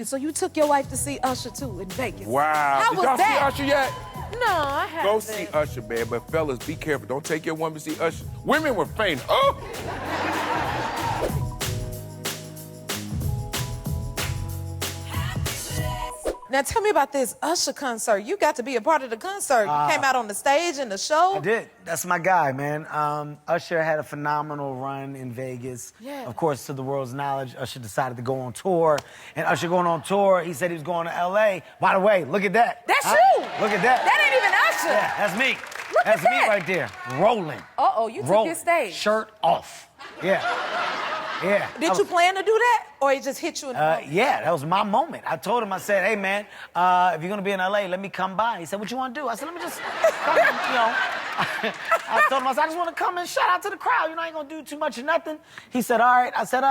So you took your wife to see Usher too in Vegas. Wow. How Did was y'all that? see Usher yet? No, I haven't. Go see Usher, man. But fellas, be careful. Don't take your woman to see Usher. Women were faint. Oh! Now tell me about this Usher concert. You got to be a part of the concert. You came out on the stage in the show. I did. That's my guy, man. Usher had a phenomenal run in Vegas. Yeah. Of course, to the world's knowledge, Usher decided to go on tour. And Usher going on tour, he said he was going to L.A. By the way, look at that. That's you. Look at that. That ain't even Usher. Yeah, that's me. Look that's at me that. right there, rolling. Uh-oh, you took rolling. his stage. Shirt off. Yeah. Yeah. Did you plan to do that, or it just hit you in the moment? Yeah, that was my moment. I told him, I said, hey, man, if you're going to be in L.A., let me come by. He said, what you want to do? I said, let me just come, you know. I told him, I said, I just want to come and shout out to the crowd. You know, I ain't going to do too much of nothing. He said, all right. I said,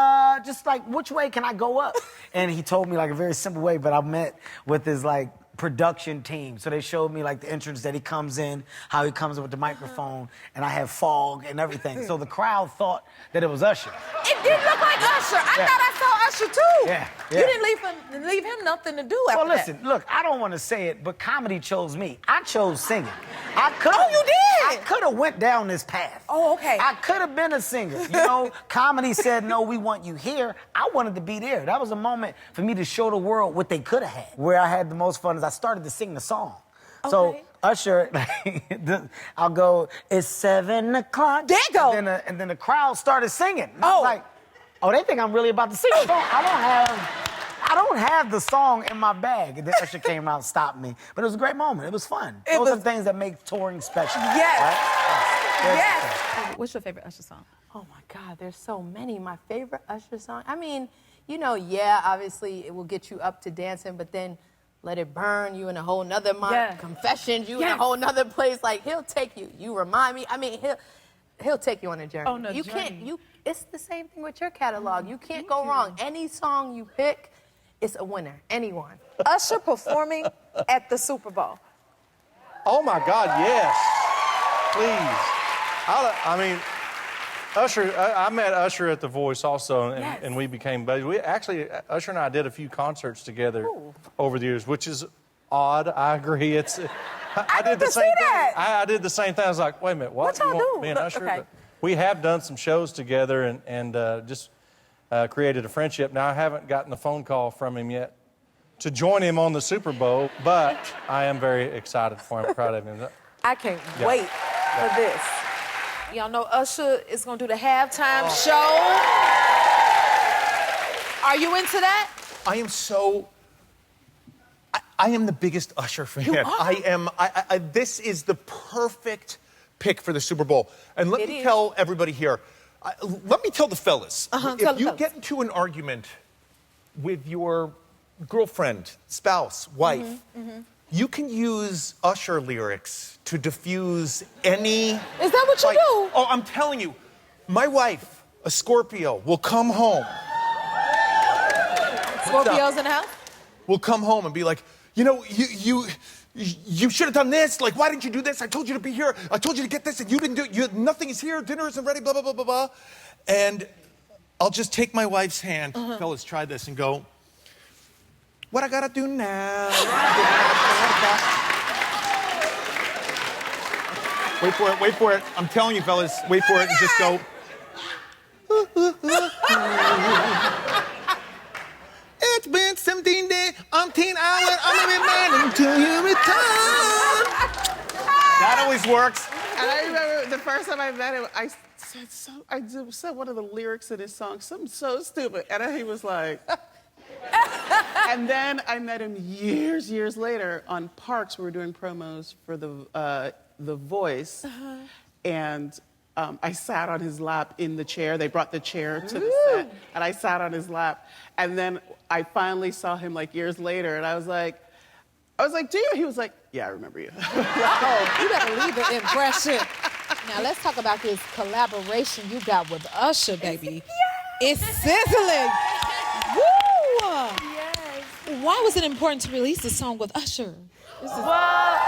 just like, which way can I go up? And he told me, like, a very simple way, but I met with his, like, production team. So they showed me like the entrance that he comes in, how he comes in with the microphone, and I have fog and everything. So the crowd thought that it was Usher. It did look like Usher. I thought I saw Usher too. Yeah. You didn't leave him nothing to do after Well, listen, look, I don't want to say it, but comedy chose me. I chose singing. I could. Oh, you did? I could have went down this path. Oh, okay. I could have been a singer. You know, comedy said, no, we want you here. I wanted to be there. That was a moment for me to show the world what they could have had. Where I had the most fun is I started to sing the song. Okay. So Usher, I'll go, it's 7 o'clock. There you go. And then the crowd started singing. And I Oh. was like, oh, they think I'm really about to sing. I don't have the song in my bag. And then Usher came out and stopped me. But it was a great moment. It was fun. Those are the things that make touring special. Yes. Right? Yes. What's your favorite Usher song? Oh my God, there's so many. My favorite Usher song. I mean, you know, yeah, obviously it will get you up to dancing, but then Let It Burn, you in a whole nother mind. Yeah. Confessions, you in a whole nother place. Like he'll take you. You remind me. I mean, he'll take you on a journey. On a you journey. can't. It's the same thing with your catalog. You can't go wrong. Any song you pick, it's a winner. Anyone. Usher performing at the Super Bowl. Oh my God, yes. Please. I mean, Usher, I met Usher at The Voice also, and we became buddies. We actually, Usher and I did a few concerts together over the years, which is odd. I agree. I did the same thing. I did the same thing. I was like, wait a minute, what? What y'all do? Me and Usher? Okay. But we have done some shows together and just created a friendship. Now, I haven't gotten a phone call from him yet to join him on the Super Bowl, but I am very excited for him, proud of him. I can't wait for this. Y'all know Usher is gonna do the halftime show. Are you into that? I am so. I am the biggest Usher fan. You are? I am. This is the perfect pick for the Super Bowl. And let me is. tell everybody here. Let me tell the fellas. Tell If the you fellas. get into an argument with your girlfriend, spouse, wife, you can use Usher lyrics to diffuse any. Is that what you do? Oh, I'm telling you, my wife, a Scorpio, will come home. Scorpios in the house? Will come home and be like, you know, you should have done this. Like, why didn't you do this? I told you to be here. I told you to get this, and you didn't do it. Nothing is here. Dinner isn't ready. Blah blah blah blah blah. And I'll just take my wife's hand, fellas, try this, and go. What I gotta do now? Wait for it. Wait for it. I'm telling you, fellas. Wait for it, and just go. It's been 17 days, 10 hours, I'm a man until you return. That always works. And I remember the first time I met him, I said one of the lyrics of this song, something so stupid, and he was like. And then I met him years later on Parks. We were doing promos for the Voice, and I sat on his lap in the chair. They brought the chair to the set, and I sat on his lap. And then I finally saw him like years later, and I was like, do you? He was like, yeah, I remember you. Oh, you better leave the impression. Now let's talk about this collaboration you got with Usher, baby. It's sizzling. Woo! Yes. Why was it important to release the song with Usher? Well,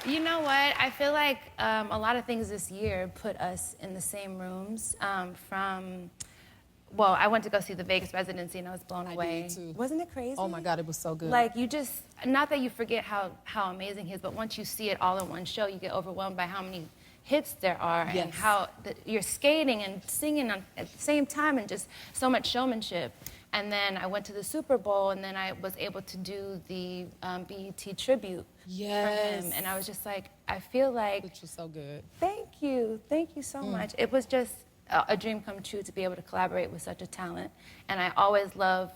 you know what? I feel like a lot of things this year put us in the same rooms, from well, I went to go see the Vegas residency and I was blown away. too. Wasn't it crazy? Oh my God, it was so good. Like, you just, not that you forget how amazing he is, but once you see it all in one show, you get overwhelmed by how many hits there are and Yes. how you're skating and singing at the same time and just so much showmanship. And then I went to the Super Bowl and then I was able to do the BET tribute for Yes. him. And I was just like, I feel like, Which was so good. thank you so much. It was just a dream come true to be able to collaborate with such a talent. And I always love,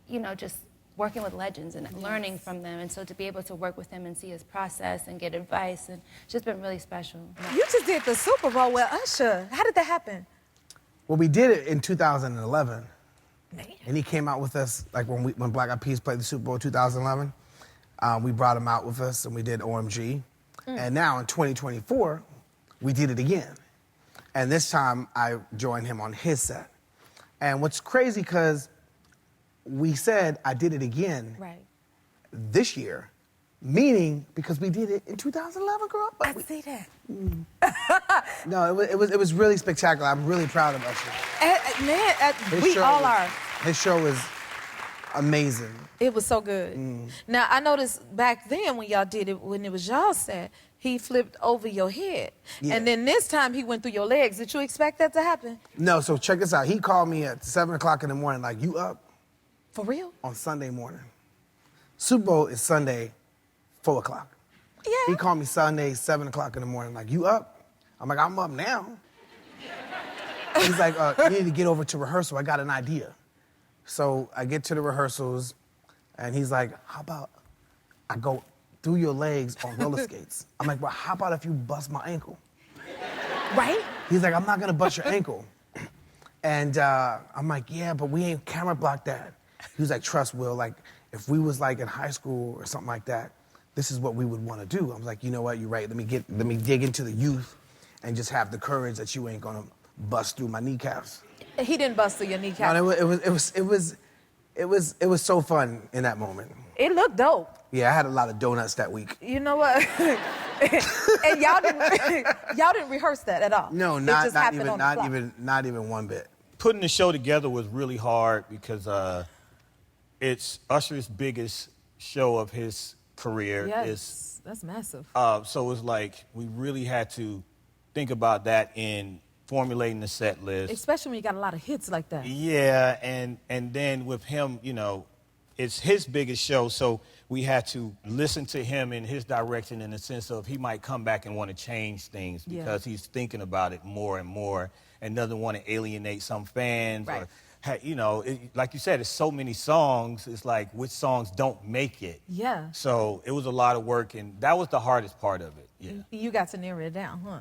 you know, just working with legends and learning from them. And so to be able to work with him and see his process and get advice, and it's just been really special. You just did the Super Bowl with Usher. How did that happen? Well, we did it in 2011. And he came out with us, like when Black Eyed Peas played the Super Bowl in 2011. We brought him out with us and we did OMG. And now in 2024, we did it again. And this time I joined him on his set. And what's crazy, because we said I did it again this year, meaning because we did it in 2011, girl. But I see that. No, it was really spectacular. I'm really proud of Usher. Man, we all are. His show is amazing. It was so good. Now, I noticed back then when y'all did it, when it was y'all set, he flipped over your head. Yeah. And then this time he went through your legs. Did you expect that to happen? No, so check this out. He called me at 7 o'clock in the morning, like, you up? For real? On Sunday morning. Super Bowl is Sunday, 4 o'clock. Yeah. He called me Sunday, 7 o'clock in the morning, like, you up? I'm like, I'm up now. He's like, you need to get over to rehearsal. I got an idea. So I get to the rehearsals, and he's like, how about I go through your legs on roller skates? I'm like, well, how about if you bust my ankle? Right? He's like, I'm not gonna bust your ankle. And I'm like, yeah, but we ain't camera blocked that. He was like, trust, Will, like, if we was like in high school or something like that, this is what we would want to do. I was like, you know what, you're right. Let me dig into the youth and just have the courage that you ain't gonna bust through my kneecaps. He didn't bust through your kneecap. No, it was so fun in that moment. It looked dope. Yeah, I had a lot of donuts that week. You know what? And y'all didn't rehearse that at all. No, It not just happened on the fly. even one bit. Putting the show together was really hard because it's Usher's biggest show of his career. Yes, that's massive. So it's like we really had to think about that in formulating the set list. Especially when you got a lot of hits like that. Yeah, and then with him, you know, it's his biggest show, so we had to listen to him in his direction in the sense of he might come back and want to change things because he's thinking about it more and more and doesn't want to alienate some fans. Right. Or, you know, like you said, it's so many songs, it's like which songs don't make it. Yeah. So it was a lot of work, and that was the hardest part of it, yeah. You got to narrow it down, huh?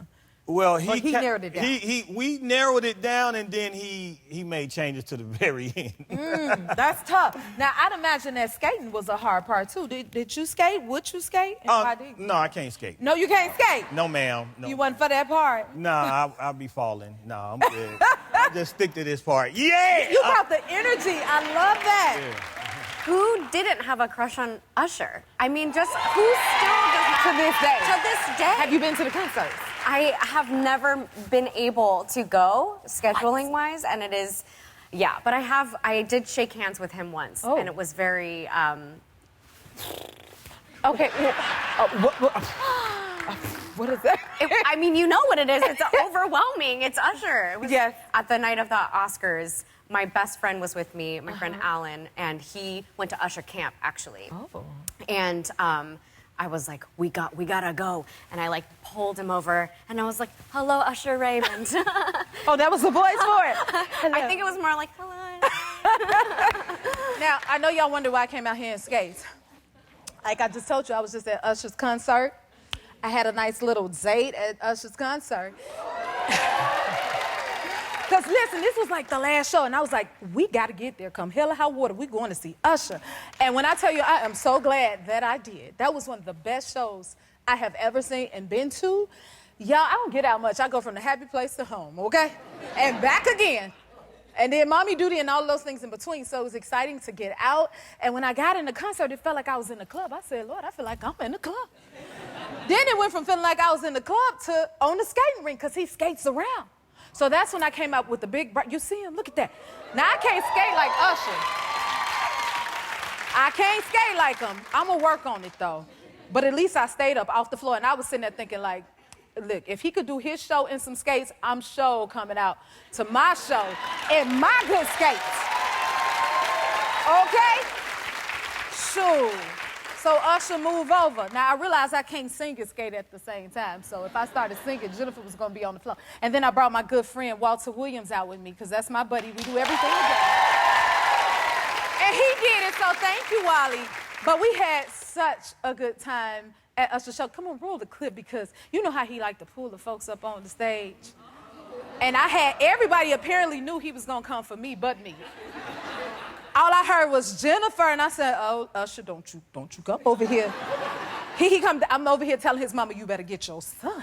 Well, he narrowed it down. We narrowed it down, and then he made changes to the very end. That's tough. Now, I'd imagine that skating was a hard part, too. Did you skate? Would you skate? And why did you? No, I can't skate. No, you can't skate? No, ma'am. No. You wasn't for that part? Nah, I'll be falling. Nah, I'm good. I'll just stick to this part. Yeah! You got the energy. I love that. Yeah. Who didn't have a crush on Usher? I mean, just who still does not? To this day. To this day. Have you been to the concerts? I have never been able to go, scheduling-wise, and it is, yeah. But I did shake hands with him once, and it was very, Okay. What is that? I mean, you know what it is. It's overwhelming. It's Usher. It was at the night of the Oscars. My best friend was with me, my friend Alan, and he went to Usher camp, actually. Oh. And I was like, we gotta go. And I like pulled him over, and I was like, hello, Usher Raymond. Oh, that was the voice for it. I think it was more like, hello. Now, I know y'all wonder why I came out here in skates. Like I just told you, I was just at Usher's concert. I had a nice little date at Usher's concert. Because listen, this was like the last show, and I was like, we got to get there. Come hell or high water, we're going to see Usher. And when I tell you, I am so glad that I did. That was one of the best shows I have ever seen and been to. Y'all, I don't get out much. I go from the happy place to home, okay? And back again. And then mommy duty and all those things in between. So it was exciting to get out. And when I got in the concert, it felt like I was in the club. I said, Lord, I feel like I'm in the club. Then it went from feeling like I was in the club to on the skating rink, because he skates around. So that's when I came up with the big, you see him? Look at that. Now I can't skate like Usher. I can't skate like him. I'm gonna work on it though. But at least I stayed up off the floor, and I was sitting there thinking like, look, if he could do his show in some skates, I'm sure coming out to my show in my good skates. Okay? Sure. So Usher, move over. Now, I realized I can't sing and skate at the same time. So if I started singing, Jennifer was going to be on the floor. And then I brought my good friend, Walter Williams, out with me, because that's my buddy. We do everything together. And he did it, so thank you, Wally. But we had such a good time at Usher's show. Come on, roll the clip, because you know how he liked to pull the folks up on the stage. And I had, everybody apparently knew he was going to come for me but me. All I heard was Jennifer, and I said, oh, Usher, don't you come over here. He come, I'm over here telling his mama, you better get your son.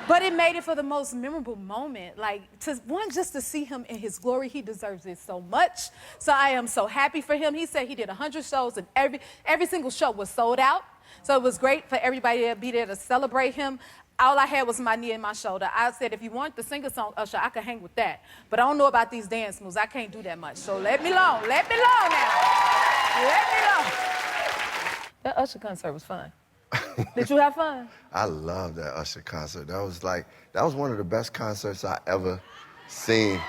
But it made it for the most memorable moment. Like, just to see him in his glory, he deserves it so much. So I am so happy for him. He said he did 100 shows, and every single show was sold out. So it was great for everybody to be there to celebrate him. All I had was my knee and my shoulder. I said, if you want to sing a song, Usher, I could hang with that. But I don't know about these dance moves. I can't do that much. So let me alone. Let me alone now. Let me alone. That Usher concert was fun. Did you have fun? I love that Usher concert. That was one of the best concerts I ever seen.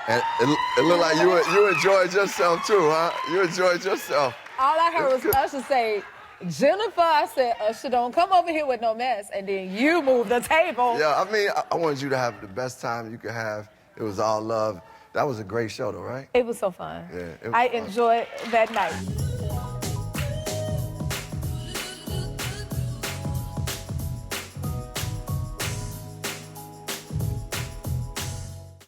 And it looked like you enjoyed yourself too, huh? You enjoyed yourself. All I heard was Usher say, Jennifer, I said, Usher, don't come over here with no mess. And then you moved the table. Yeah, I mean, I wanted you to have the best time you could have. It was all love. That was a great show though, right? It was so fun. Yeah, I enjoyed that night.